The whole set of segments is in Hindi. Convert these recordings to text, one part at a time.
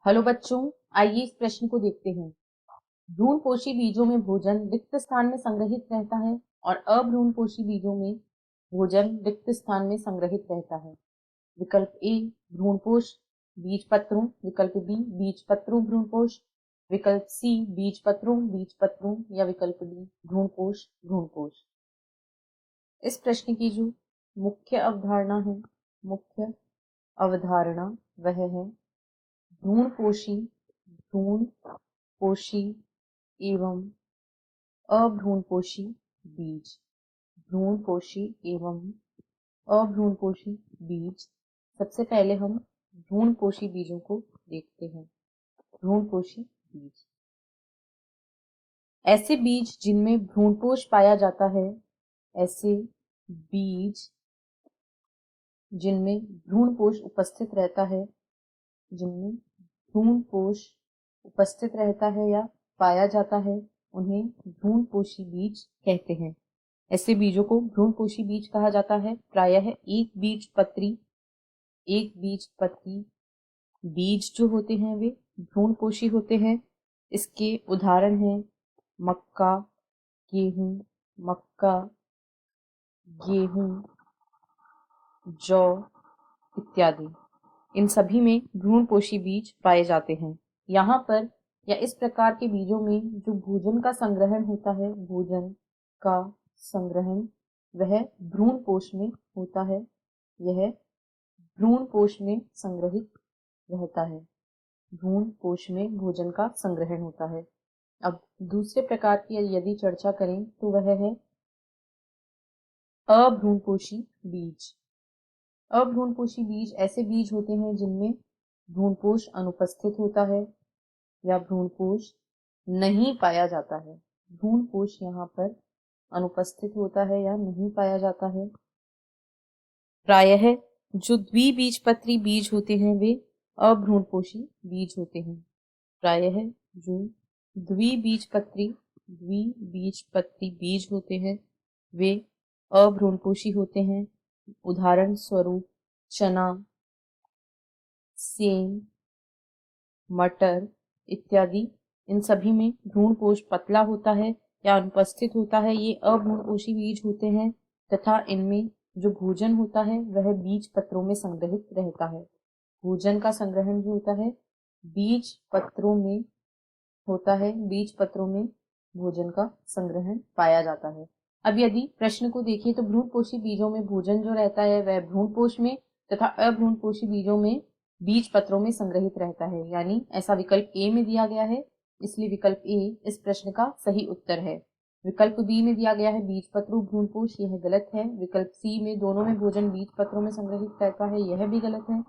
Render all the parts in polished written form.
हेलो बच्चों, आइए इस प्रश्न को देखते हैं। भ्रूणपोषी बीजों में भोजन रिक्त स्थान में संग्रहित रहता है और अभ्रूणपोषी बीजों में भोजन रिक्त स्थान में संग्रहित रहता है। विकल्प ए भ्रूणपोष बीजपत्रों, विकल्प बी बीजपत्रों भ्रूणपोष, विकल्प सी बीजपत्रों या विकल्प डी भ्रूणपोष। इस प्रश्न की जो मुख्य अवधारणा वह है भ्रूणपोषी एवं अभ्रूणपोषी बीज। भ्रूणपोषी एवं अभ्रूणपोषी बीज। सबसे पहले हम भ्रूणपोषी बीजों को देखते हैं। भ्रूणपोषी बीज ऐसे बीज जिनमें भ्रूणपोष पाया जाता है, ऐसे बीज जिनमें भ्रूणपोष उपस्थित रहता है या पाया जाता है, उन्हें भ्रूणपोषी बीज कहते हैं। ऐसे बीजों को भ्रूणपोषी बीज कहा जाता है। प्रायः एक बीजपत्री बीज जो होते हैं वे भ्रूणपोषी होते हैं। इसके उदाहरण हैं मक्का, गेहूं, जौ इत्यादि। इन सभी में भ्रूणपोषी बीज पाए जाते हैं। यहाँ पर या इस प्रकार के बीजों में जो भोजन का संग्रहण वह भ्रूणपोष में होता है। यह भ्रूणपोष में संग्रहित रहता है। भ्रूणपोष में भोजन का संग्रहण होता है। अब दूसरे प्रकार की यदि चर्चा करें तो वह है अभ्रूणपोषी बीज। अभ्रूणपोषी बीज ऐसे बीज होते हैं जिनमें भ्रूणपोष अनुपस्थित होता है या भ्रूणपोष नहीं पाया जाता है। भ्रूणपोष यहाँ पर अनुपस्थित होता है या नहीं पाया जाता है। प्रायः जो द्विबीजपत्री बीज होते हैं वे अभ्रूणपोषी बीज होते हैं। प्रायः जो द्विबीजपत्री बीज होते हैं वे अभ्रूणपोषी होते हैं। उदाहरण स्वरूप चना, सेम, मटर इत्यादि। इन सभी में भ्रूणपोष पतला होता है या अनुपस्थित होता है। ये अभ्रूणपोषी बीज होते हैं तथा इनमें जो भोजन होता है वह बीज पत्रों में संग्रहित रहता है। भोजन का संग्रहण जो होता है बीज पत्रों में होता है। बीज पत्रों में भोजन का संग्रहण पाया जाता है। अब यदि प्रश्न को देखें तो भ्रूणपोषी बीजों में भोजन जो रहता है वह भ्रूणपोष में तथा अभ्रूणपोषी बीजों में बीज पत्रों में संग्रहित रहता है। यानी ऐसा विकल्प ए में दिया गया है, इसलिए विकल्प ए इस प्रश्न का सही उत्तर है। विकल्प बी में दिया गया है बीज पत्रों भ्रूणपोष, यह गलत है। विकल्प सी में दोनों में भोजन बीज पत्रों में संग्रहित रहता है, यह भी गलत है।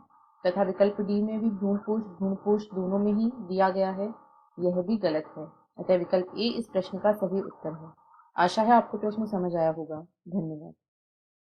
तथा विकल्प डी में भी भ्रूणपोष दोनों में ही दिया गया है, यह भी गलत है। अतः विकल्प ए इस प्रश्न का सही उत्तर है। आशा है आपको प्रश्न समझ आया होगा। धन्यवाद।